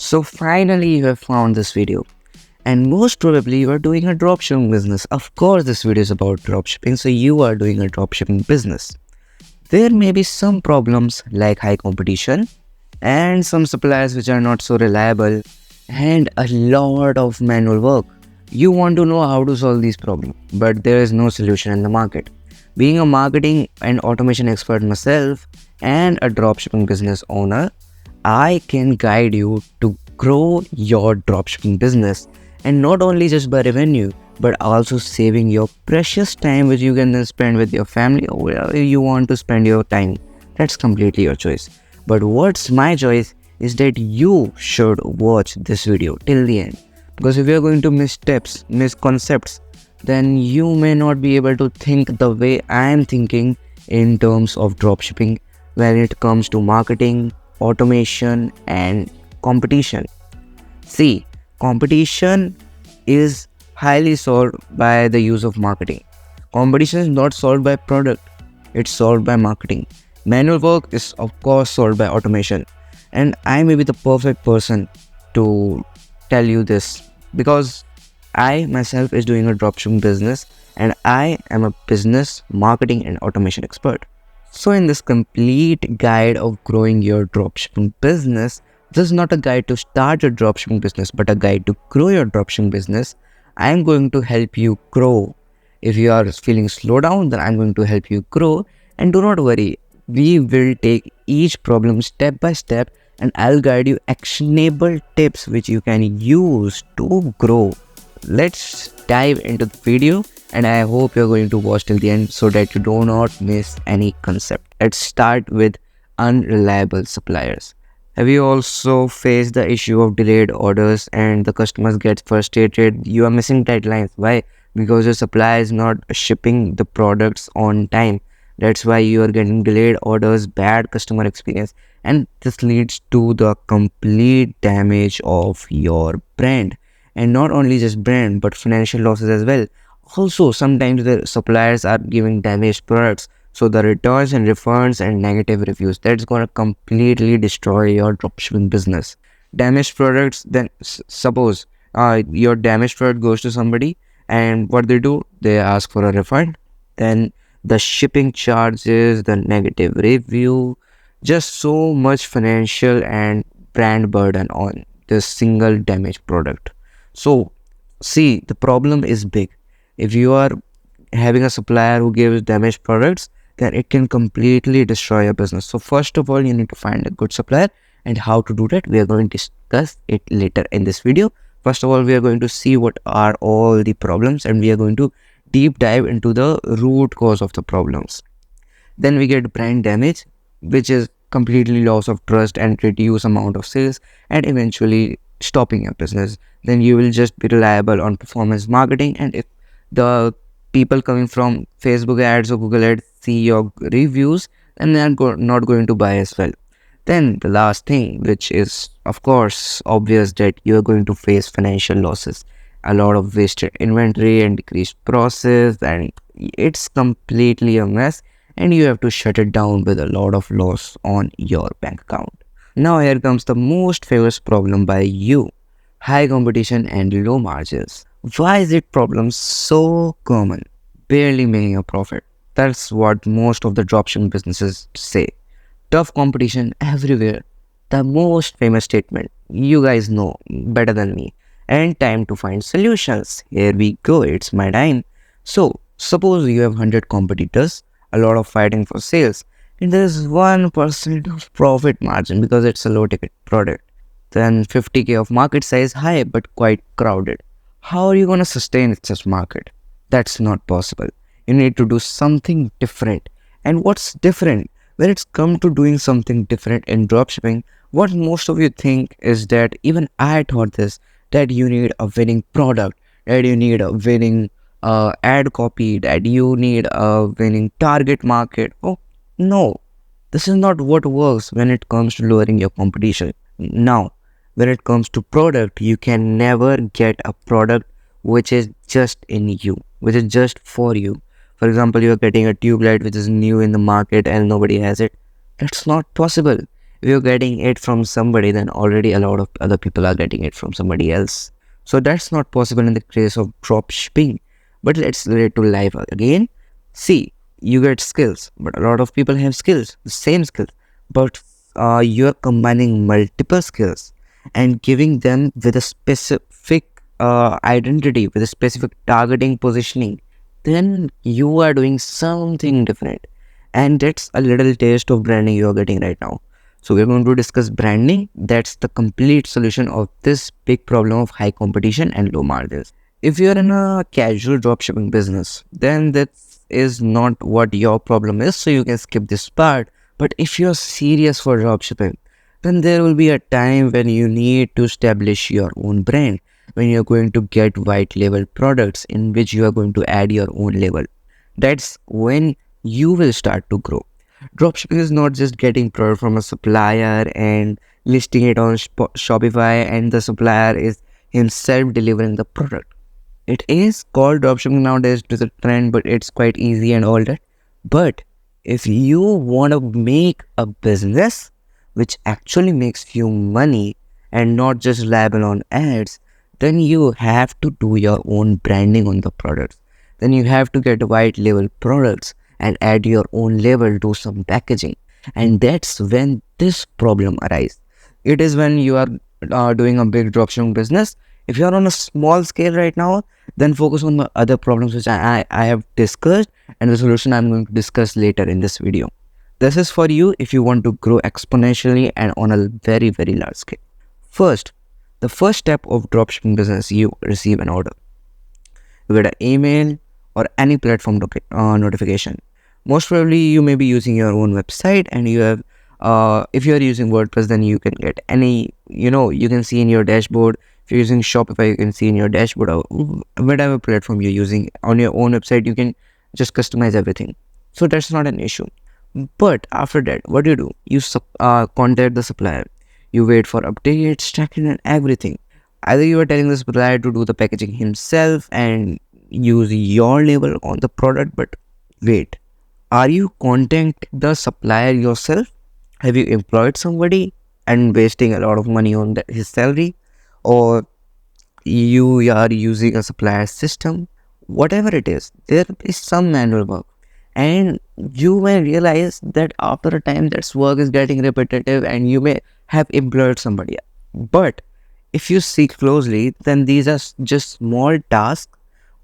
So finally you have found this video, and most probably you are doing a dropshipping business. Of course this video is about dropshipping, so you are doing a dropshipping business. There may be some problems like high competition and some suppliers which are not so reliable and a lot of manual work. You want to know how to solve these problems, but there is no solution in the market. Being a marketing and automation expert myself and a dropshipping business owner, I can guide you to grow your dropshipping business, and not only just by revenue but also saving your precious time which you can then spend with your family or wherever you want to spend your time. That's completely your choice. But what's my choice is that you should watch this video till the end, because if you're going to miss steps, miss concepts, then you may not be able to think the way I am thinking in terms of dropshipping when it comes to marketing, automation and competition. See, competition is highly solved by the use of marketing. Competition is not solved by product, it's solved by marketing. Manual work is of course solved by automation. And I may be the perfect person to tell you this, because I myself is doing a dropshipping business and I am a business marketing and automation expert. So in this complete guide of growing your dropshipping business, this is not a guide to start your dropshipping business, but a guide to grow your dropshipping business. I am going to help you grow. If you are feeling slow down, then I'm going to help you grow. And do not worry, we will take each problem step by step and I'll guide you actionable tips which you can use to grow. Let's dive into the video, and I hope you're going to watch till the end so that you do not miss any concept. Let's start with unreliable suppliers. Have you also faced the issue of delayed orders and the customers get frustrated? You are missing deadlines. Why? Because your supplier is not shipping the products on time. That's why you are getting delayed orders, bad customer experience, and this leads to the complete damage of your brand. And not only just brand but financial losses as well. Also, sometimes the suppliers are giving damaged products, so the returns and refunds and negative reviews, that's gonna completely destroy your dropshipping business. Damaged products, then suppose your damaged product goes to somebody, and what they do, they ask for a refund. Then the shipping charges, the negative review, just so much financial and brand burden on this single damaged product. So see, the problem is big. If you are having a supplier who gives damaged products, then it can completely destroy your business. So first of all, you need to find a good supplier, and how to do that we are going to discuss it later in this video. First of all, we are going to see what are all the problems, and we are going to deep dive into the root cause of the problems. Then we get brand damage, which is completely loss of trust and reduce amount of sales and eventually stopping your business. Then you will just be reliable on performance marketing, and if the people coming from Facebook ads or Google ads see your reviews, then they are not going to buy as well. Then the last thing, which is of course obvious, that you are going to face financial losses, a lot of wasted inventory and decreased process, and it's completely a mess, and you have to shut it down with a lot of loss on your bank account. Now here comes the most famous problem by you: high competition and low margins. Why is it problem so common? Barely making a profit. That's what most of the dropshipping businesses say. Tough competition everywhere. The most famous statement. You guys know better than me. And time to find solutions. Here we go. It's my time. So, suppose you have 100 competitors, a lot of fighting for sales, and there's 1% of profit margin because it's a low ticket product. Then 50k of market size, high but quite crowded. How are you going to sustain such market? That's not possible. You need to do something different. And what's different? When it's come to doing something different in dropshipping, what most of you think is that, even I thought this, that you need a winning product, that you need a winning ad copy, that you need a winning target market. Oh, no. This is not what works when it comes to lowering your competition. Now, when it comes to product, you can never get a product which is just in you, which is just for you. For example, you are getting a tube light which is new in the market and nobody has it. That's not possible. If you're getting it from somebody, then already a lot of other people are getting it from somebody else. So that's not possible in the case of drop shipping. But let's relate to life again. See, you get skills, but a lot of people have skills, the same skills, but you're combining multiple skills and giving them with a specific identity, with a specific targeting positioning. Then you are doing something different, and that's a little taste of branding you are getting right now. So we're going to discuss branding. That's the complete solution of this big problem of high competition and low margins. If you're in a casual dropshipping business, then that is not what your problem is, so you can skip this part. But if you're serious for dropshipping, then there will be a time when you need to establish your own brand, when you're going to get white label products in which you are going to add your own label. That's when you will start to grow. Dropshipping is not just getting product from a supplier and listing it on Shopify, and the supplier is himself delivering the product. It is called dropshipping nowadays to the trend, but it's quite easy and all that. But if you want to make a business which actually makes you money and not just reliable on ads, then you have to do your own branding on the products. Then you have to get white label products and add your own label to some packaging. And that's when this problem arises. It is when you are doing a big dropshipping business. If you are on a small scale right now, then focus on the other problems which I have discussed, and the solution I'm going to discuss later in this video. This is for you if you want to grow exponentially and on a very, very large scale. First, the first step of dropshipping business, you receive an order. You get an email or any platform notification. Most probably you may be using your own website, and you have if you are using WordPress, then you can get any, you can see in your dashboard. If you're using Shopify, you can see in your dashboard, or whatever platform you're using on your own website, you can just customize everything. So that's not an issue. But after that, what do? You contact the supplier. You wait for updates, tracking, and everything. Either you are telling the supplier to do the packaging himself and use your label on the product, but wait, are you contacting the supplier yourself? Have you employed somebody and wasting a lot of money on his salary? Or you are using a supplier system? Whatever it is, there is some manual work. And you may realize that after a time that work is getting repetitive and you may have employed somebody. But if you see closely, then these are just small tasks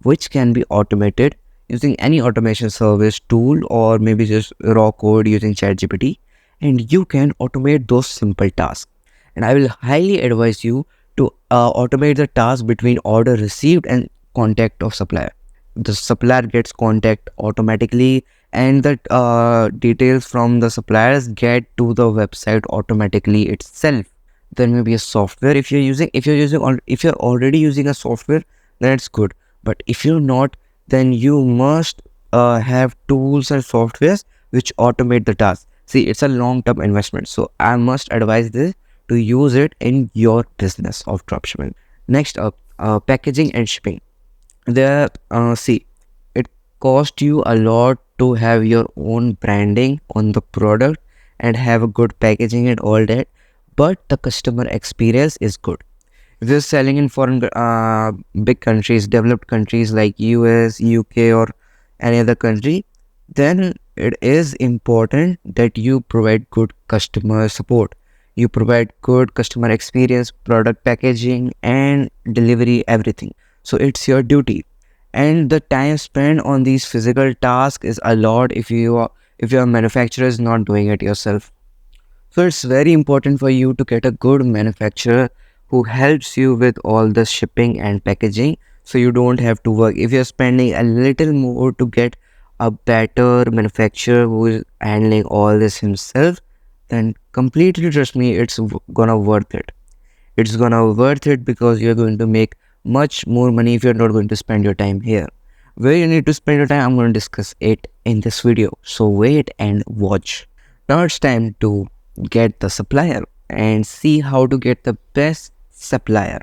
which can be automated using any automation service tool, or maybe just raw code using ChatGPT, and you can automate those simple tasks. And I will highly advise you to automate the task between order received and contact of supplier. The supplier gets contact automatically, and the details from the suppliers get to the website automatically itself. There may be a software if you're already using a software, then it's good. But if you're not, then you must have tools and softwares which automate the task. See, it's a long-term investment, so I must advise this to use it in your business of dropshipping. Next up, packaging and shipping. There, see, it costs you a lot to have your own branding on the product and have a good packaging and all that, but the customer experience is good. If you're selling in foreign big countries, developed countries like US, UK, or any other country, then it is important that you provide good customer support. You provide good customer experience, product packaging, and delivery, everything. So it's your duty. And the time spent on these physical tasks is a lot if your manufacturer is not doing it yourself. So it's very important for you to get a good manufacturer who helps you with all the shipping and packaging, so you don't have to work. If you're spending a little more to get a better manufacturer who is handling all this himself, then completely trust me, it's gonna worth it. It's gonna worth it because you're going to make much more money if you're not going to spend your time here. Where you need to spend your time, I'm going to discuss it in this video. So wait and watch. Now it's time to get the supplier and see how to get the best supplier.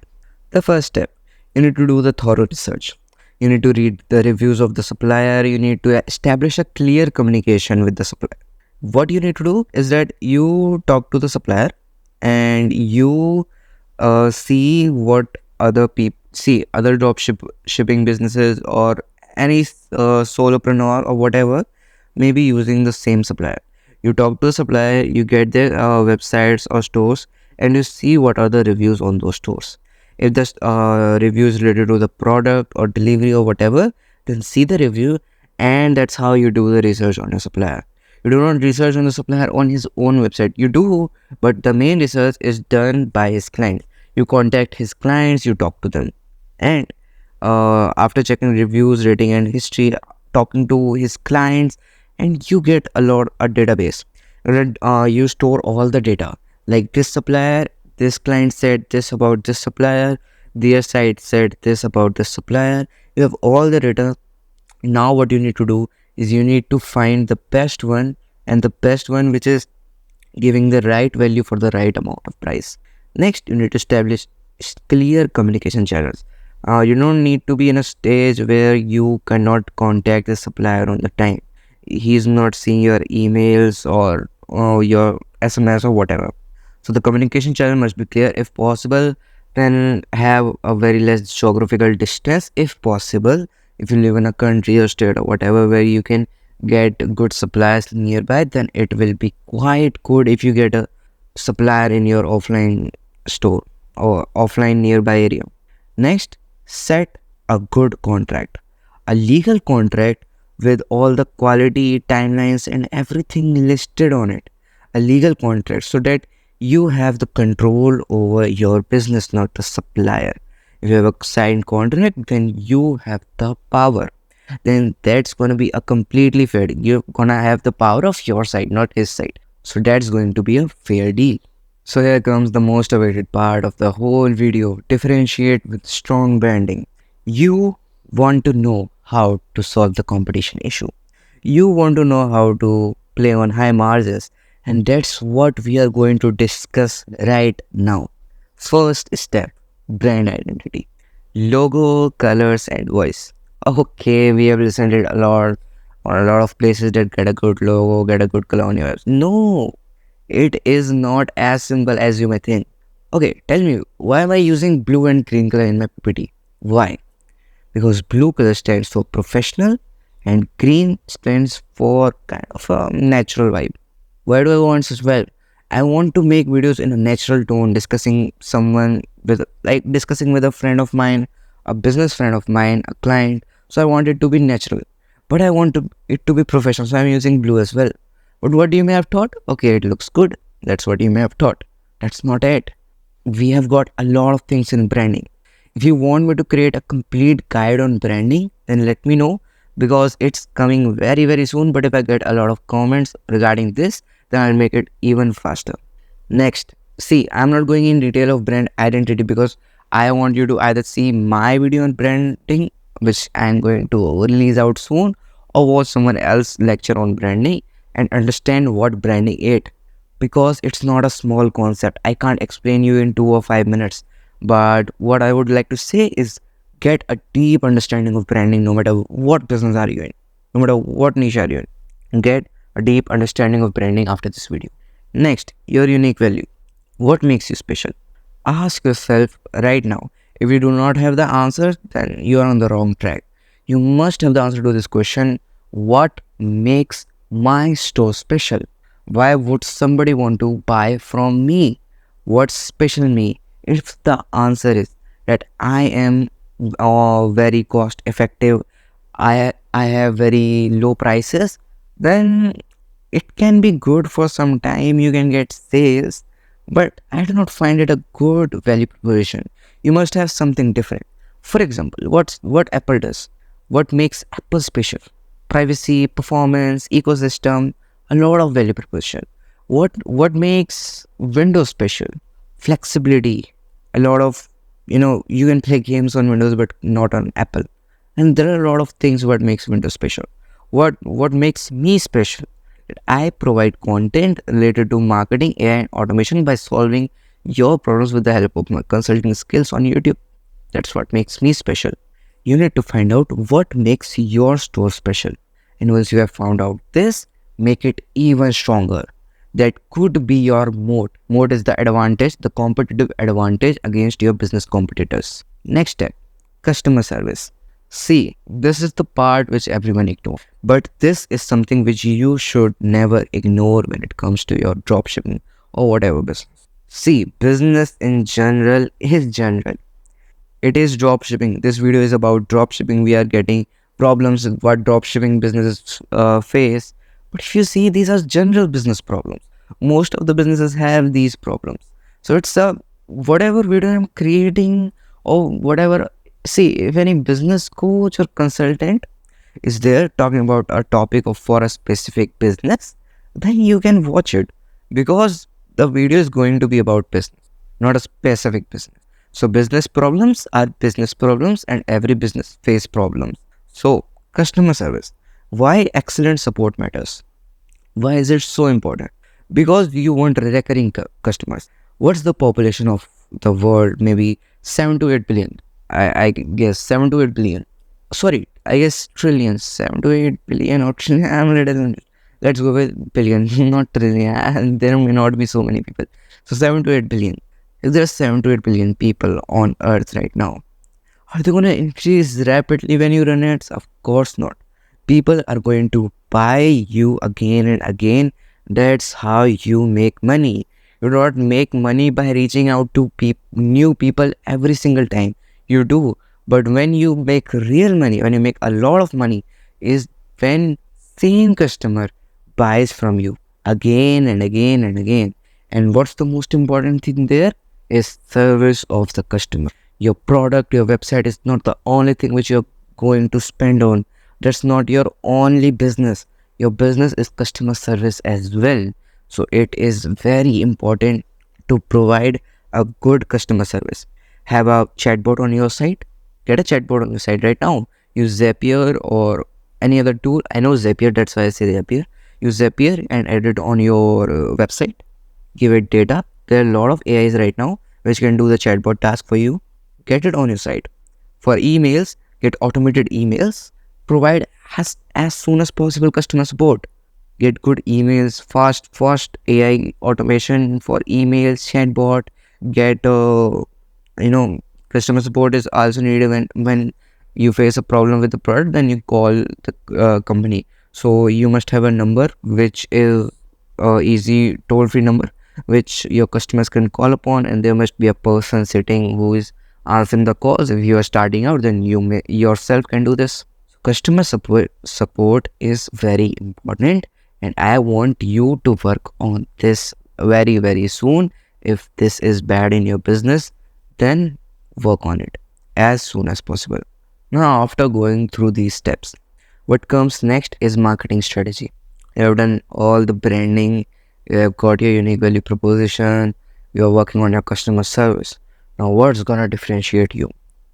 The first step, you need to do the thorough research. You need to read the reviews of the supplier. You need to establish a clear communication with the supplier. What you need to do is that you talk to the supplier and you see what other people see, other shipping businesses or any solopreneur or whatever may be using the same supplier. You talk to the supplier, you get their websites or stores, and you see what are the reviews on those stores. If the review is related to the product or delivery or whatever, then see the review, and that's how you do the research on your supplier. You do not research on the supplier on his own website. You do, but the main research is done by his client. You contact his clients, you talk to them, and after checking reviews, rating, and history, talking to his clients, and you get a database. And you store all the data, like this supplier, this client said this about this supplier, their site said this about this supplier. You have all the data. Now what you need to do is you need to find the best one, and the best one which is giving the right value for the right amount of price. Next, you need to establish clear communication channels. You don't need to be in a stage where you cannot contact the supplier on the time. He's not seeing your emails or your SMS or whatever. So the communication channel must be clear. If possible, then have a very less geographical distance if possible. If you live in a country or state or whatever where you can get good suppliers nearby, then it will be quite good if you get a supplier in your offline store or offline nearby area. Next, set a good contract, a legal contract with all the quality, timelines, and everything listed on it. A legal contract so that you have the control over your business, not the supplier. If you have a signed contract, then you have the power. Then that's going to be a completely fair deal. You're going to have the power of your side, not his side. So that's going to be a fair deal. So here comes the most awaited part of the whole video. Differentiate with strong branding. You want to know how to solve the competition issue. You want to know how to play on high margins. And that's what we are going to discuss right now. First step, brand identity. Logo, colors, and voice. Okay, we have listened it a lot on a lot of places that get a good logo, get a good color on your website. No, it is not as simple as you may think. Okay, tell me, why am I using blue and green color in my PPT? Why? Because blue color stands for professional and green stands for kind of a natural vibe. Why do I want such vibe? I want to make videos in a natural tone, discussing discussing with a friend of mine, a business friend of mine, a client. So I want it to be natural, but I want it to be professional. So I'm using blue as well. But what you may have thought? Okay, it looks good. That's what you may have thought. That's not it. We have got a lot of things in branding. If you want me to create a complete guide on branding, then let me know, because it's coming very, very soon. But if I get a lot of comments regarding this, then I'll make it even faster. Next, see, I'm not going in detail of brand identity because I want you to either see my video on branding, which I'm going to release out soon, or watch someone else lecture on branding and understand what branding is, because it's not a small concept. I can't explain you in 2 or 5 minutes. But what I would like to say is get a deep understanding of branding no matter what business are you in, no matter what niche are you in. Get a deep understanding of branding after this video. Next, your unique value. What makes you special? Ask yourself right now. If you do not have the answer, then you are on the wrong track. You must have the answer to this question. What makes my store special? Why would somebody want to buy from me? What's special in me? If the answer is that I am very cost effective, I have very low prices, then it can be good for some time. You can get sales, but I do not find it a good value proposition. You must have something different. For example, what Apple does? What makes Apple special? Privacy, performance, ecosystem, a lot of value proposition. What makes Windows special? Flexibility. A lot of, you can play games on Windows but not on Apple. And there are a lot of things what makes Windows special. What makes me special? I provide content related to marketing, AI, and automation by solving your problems with the help of my consulting skills on YouTube. That's what makes me special. You need to find out what makes your store special. And once you have found out this, make it even stronger. That could be your moat. Moat is the advantage, the competitive advantage against your business competitors. Next step, customer service. See, this is the part which everyone ignores, but this is something which you should never ignore when it comes to your dropshipping or whatever business. See, business in general is general. It is drop shipping. This video is about drop shipping. We are getting problems with what drop shipping businesses face. But if you see, these are general business problems. Most of the businesses have these problems. So it's a whatever video I'm creating or whatever. See, if any business coach or consultant is there talking about a topic of for a specific business, then you can watch it because the video is going to be about business, not a specific business. So business problems are business problems and every business face problems. So customer service. Why excellent support matters? Why is it so important? Because you want recurring customers. What's the population of the world? Maybe 7 to 8 billion. I guess 7 to 8 billion. Sorry, I guess trillions. 7 to 8 billion or trillion. I'm a little. Let's go with billion, not trillion. There may not be so many people. So 7 to 8 billion. If there are 7 to 8 billion people on earth right now, are they going to increase rapidly when you run ads? Of course not. People are going to buy you again and again. That's how you make money. You do not make money by reaching out to new people every single time. You do. But when you make real money, when you make a lot of money, is when same customer buys from you again and again and again. And what's the most important thing there? Is service of the customer. Your product, your website is not the only thing which you're going to spend on. That's not your only business. Your business is customer service as well. So it is very important to provide a good customer service. Have a chatbot on your site. Get a chatbot on your site right now. Use Zapier or any other tool. I know Zapier, that's why I say Zapier. Use Zapier and add it on your website. Give it data. There are a lot of AIs right now which can do the chatbot task for you. Get it on your site. For emails, get automated emails. Provide as soon as possible customer support. Get good emails, fast AI automation for emails, chatbot. Get customer support is also needed when you face a problem with the product. Then you call the company. So you must have a number which is easy toll-free number which your customers can call upon, and there must be a person sitting who is answering the calls. If you are starting out, then you may yourself can do this. Customer support is very important, and I want you to work on this very soon. If this is bad in your business, then work on it as soon as possible. Now, after going through these steps, what comes next is marketing strategy. You have done all the branding, you have got your unique value proposition, you are working on your customer service. Now, what's gonna differentiate you?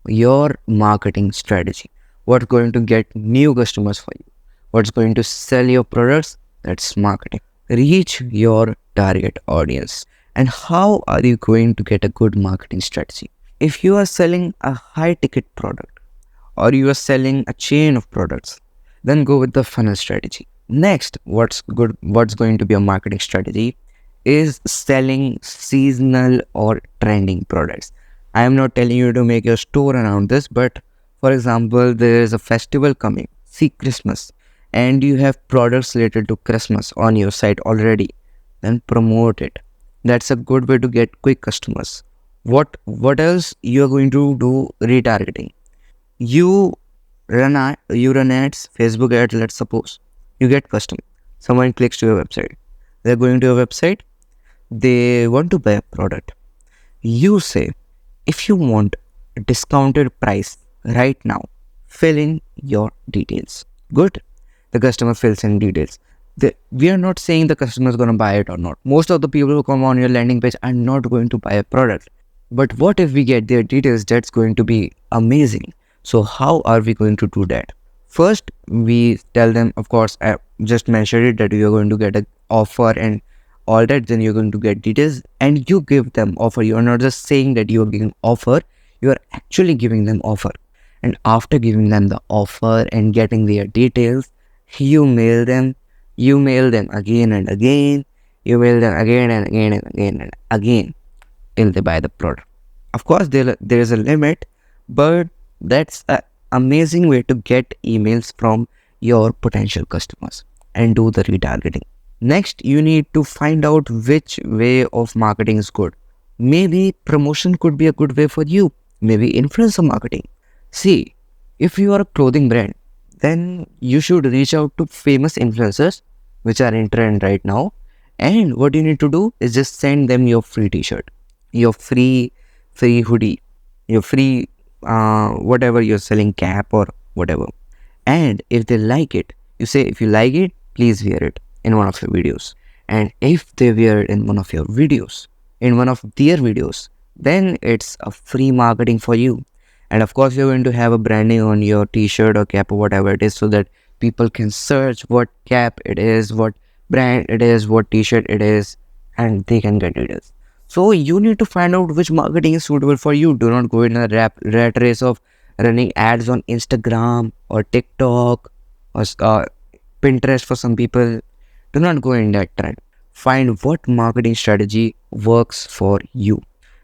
Your marketing strategy. What's going to get new customers for you? What's going to sell your products? That's marketing. Reach your target audience. And how are you going to get a good marketing strategy? If you are selling a high ticket product or you are selling a chain of products, then go with the funnel strategy. Next, what's going to be a marketing strategy is selling seasonal or trending products. I am not telling you to make your store around this, but for example, there is a festival coming, see Christmas, and you have products related to Christmas on your site already, then promote it. That's a good way to get quick customers. What else you are going to do? Retargeting. You run ads, Facebook ads, let's suppose. You get customer. Someone clicks to your website. They're going to your website. They want to buy a product. You say, if you want a discounted price right now, fill in your details. Good. The customer fills in details. We are not saying the customer is going to buy it or not. Most of the people who come on your landing page are not going to buy a product. But what if we get their details? That's going to be amazing. So how are we going to do that? First, we tell them, of course, I just mentioned it, that you are going to get an offer and all that. Then you're going to get details and you give them offer. You are not just saying that you are giving offer. You are actually giving them offer. And after giving them the offer and getting their details, you mail them You mail them again and again. You mail them again and again and again and again till they buy the product. Of course, there is a limit, but that's an amazing way to get emails from your potential customers and do the retargeting. Next, you need to find out which way of marketing is good. Maybe promotion could be a good way for you. Maybe influencer marketing. See, if you are a clothing brand, then you should reach out to famous influencers, which are in trend right now. And what you need to do is just send them your free t-shirt, your free hoodie, your free whatever you're selling, cap or whatever. And if they like it, you say, if you like it, please wear it in one of your videos. And if they wear it in one of your videos, in one of their videos, then it's a free marketing for you. And of course, you're going to have a branding on your t-shirt or cap or whatever it is, so that people can search what cap it is, what brand it is, what t-shirt it is, and they can get it. So you need to find out which marketing is suitable for you. Do not go in a rat race of running ads on Instagram or TikTok or Pinterest for some people. Do not go in that trend. Find what marketing strategy works for you.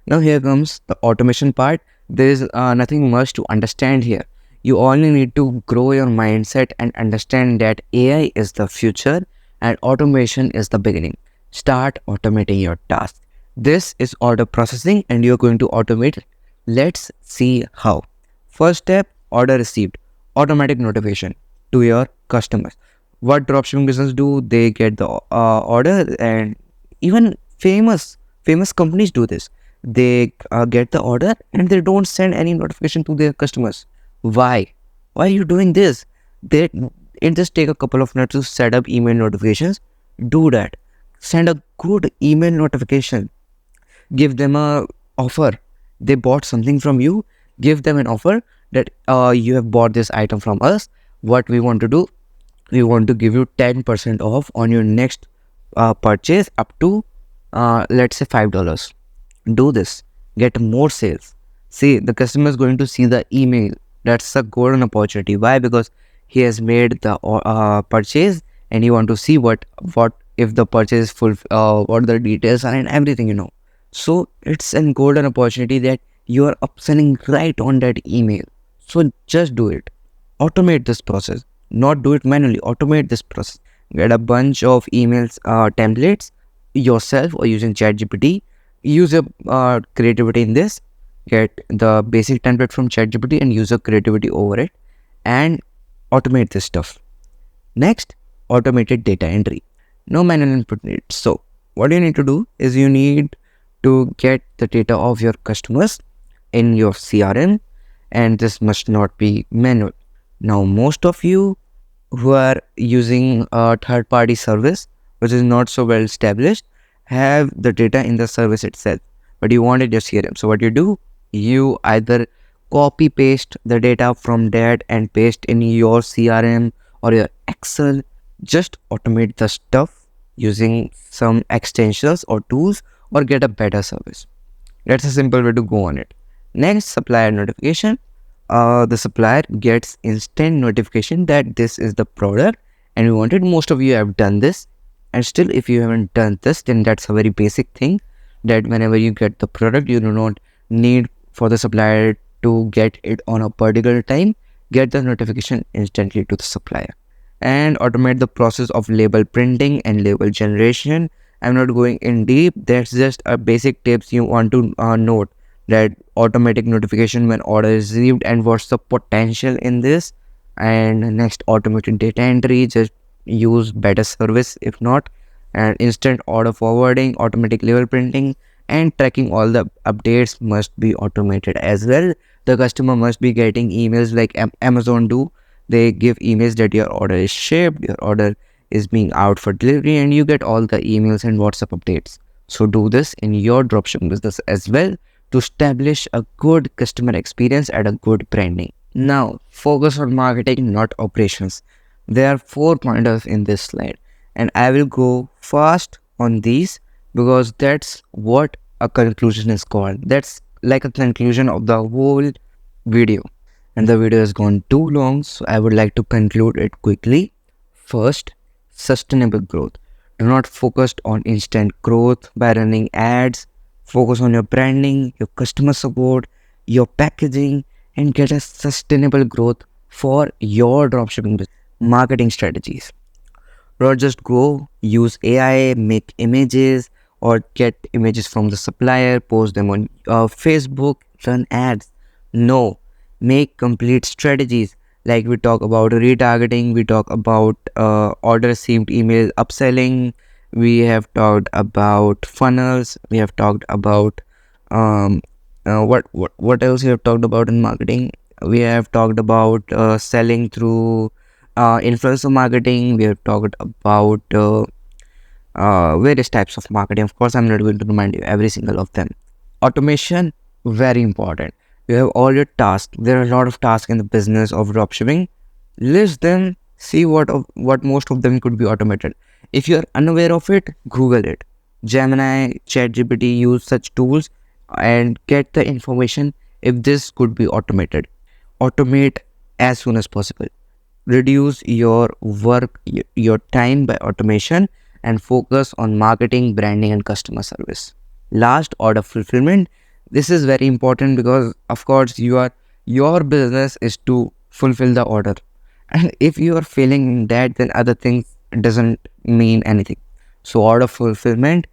Now here comes the automation part. There is nothing much to understand here. You only need to grow your mindset and understand that AI is the future and automation is the beginning. Start automating your tasks. This is order processing and you're going to automate. Let's see how. First step, order received. Automatic notification to your customers. What dropshipping business do? They get the order, and even famous companies do this. They get the order and they don't send any notification to their customers. Why? Why are you doing this? They it just take a couple of minutes to set up email notifications. Do that. Send a good email notification. Give them a offer. They bought something from you. Give them an offer that you have bought this item from us. What we want to do, we want to give you 10% off on your next purchase up to let's say $5. Do this, get more sales. See, the customer is going to see the email. That's a golden opportunity. Why? Because he has made the purchase and he want to see what if the purchase is full, what the details are and everything. So it's a golden opportunity that you are upselling right on that email. So just do it. Automate this process. Not do it manually. Automate this process. Get a bunch of emails templates yourself or using ChatGPT. Use your creativity in this. Get the basic template from ChatGPT and use your creativity over it and automate this stuff. Next, automated data entry. No manual input needed. So what you need to do is you need to get the data of your customers in your CRM, and this must not be manual. Now, most of you who are using a third-party service, which is not so well established, have the data in the service itself, but you wanted your CRM. So what you do, you either copy paste the data from that and paste in your CRM or your Excel. Just automate the stuff using some extensions or tools, or get a better service. That's a simple way to go on it. Next, supplier notification. The supplier gets instant notification that this is the product and we wanted. Most of you have done this, and still if you haven't done this, then that's a very basic thing, that whenever you get the product, you do not need for the supplier to get it on a particular time. Get the notification instantly to the supplier. And automate the process of label printing and label generation. I'm not going in deep. That's just a basic tips you want to note, that automatic notification when order is received and what's the potential in this. And next, automated data entry. Just use better service if not. And instant order forwarding, automatic label printing, and tracking all the updates must be automated as well. The customer must be getting emails like Amazon do. They give emails that your order is shipped, your order is being out for delivery, and you get all the emails and WhatsApp updates. So do this in your dropshipping business as well to establish a good customer experience and a good branding. Now, focus on marketing, not operations. There are 4 pointers in this slide, and I will go fast on these because that's what a conclusion is called. That's like a conclusion of the whole video. And the video has gone too long, so I would like to conclude it quickly. First, sustainable growth. Do not focus on instant growth by running ads. Focus on your branding, your customer support, your packaging, and get a sustainable growth for your dropshipping business. Marketing strategies. Not just go use AI, make images, or get images from the supplier, post them on Facebook, run ads. No, make complete strategies. Like we talk about retargeting, we talk about order received email upselling, we have talked about funnels, we have talked about um, what else we have talked about in marketing. We have talked about selling through influencer marketing. We have talked about various types of marketing. Of course, I'm not going to remind you every single of them. Automation, very important. You have all your tasks. There are a lot of tasks in the business of dropshipping. List them, see what most of them could be automated. If you're unaware of it, Google it. Gemini, ChatGPT, use such tools and get the information if this could be automated. Automate as soon as possible. Reduce your work, your time by automation, and focus on marketing, branding, and customer service. Last, order fulfillment. This is very important because, of course, your business is to fulfill the order, and if you are failing in that, then other things doesn't mean anything. So, order fulfillment,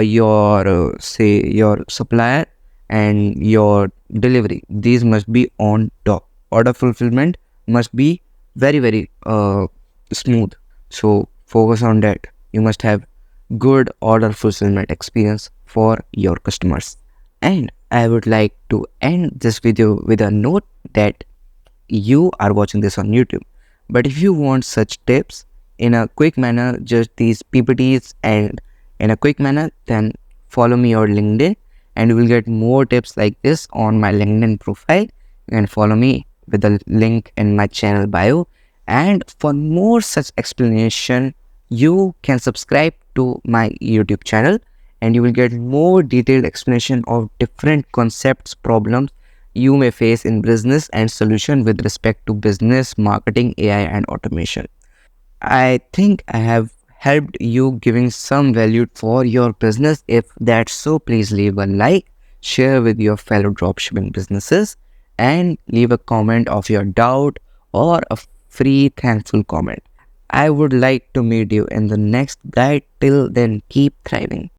your say your supplier and your delivery, these must be on top. Order fulfillment must be very smooth. So focus on that. You must have good order fulfillment experience for your customers. And I would like to end this video with a note that you are watching this on YouTube. But if you want such tips in a quick manner, just these PPTs and in a quick manner, then follow me on LinkedIn and you will get more tips like this on my LinkedIn profile. You can follow me with the link in my channel bio. And for more such explanation, you can subscribe to my YouTube channel and you will get more detailed explanation of different concepts, problems you may face in business and solution with respect to business, marketing, AI, and automation. I think I have helped you giving some value for your business. If that's so, please leave a like, share with your fellow dropshipping businesses, and leave a comment of your doubt or a free thankful comment. I would like to meet you in the next guide. Till then, keep thriving.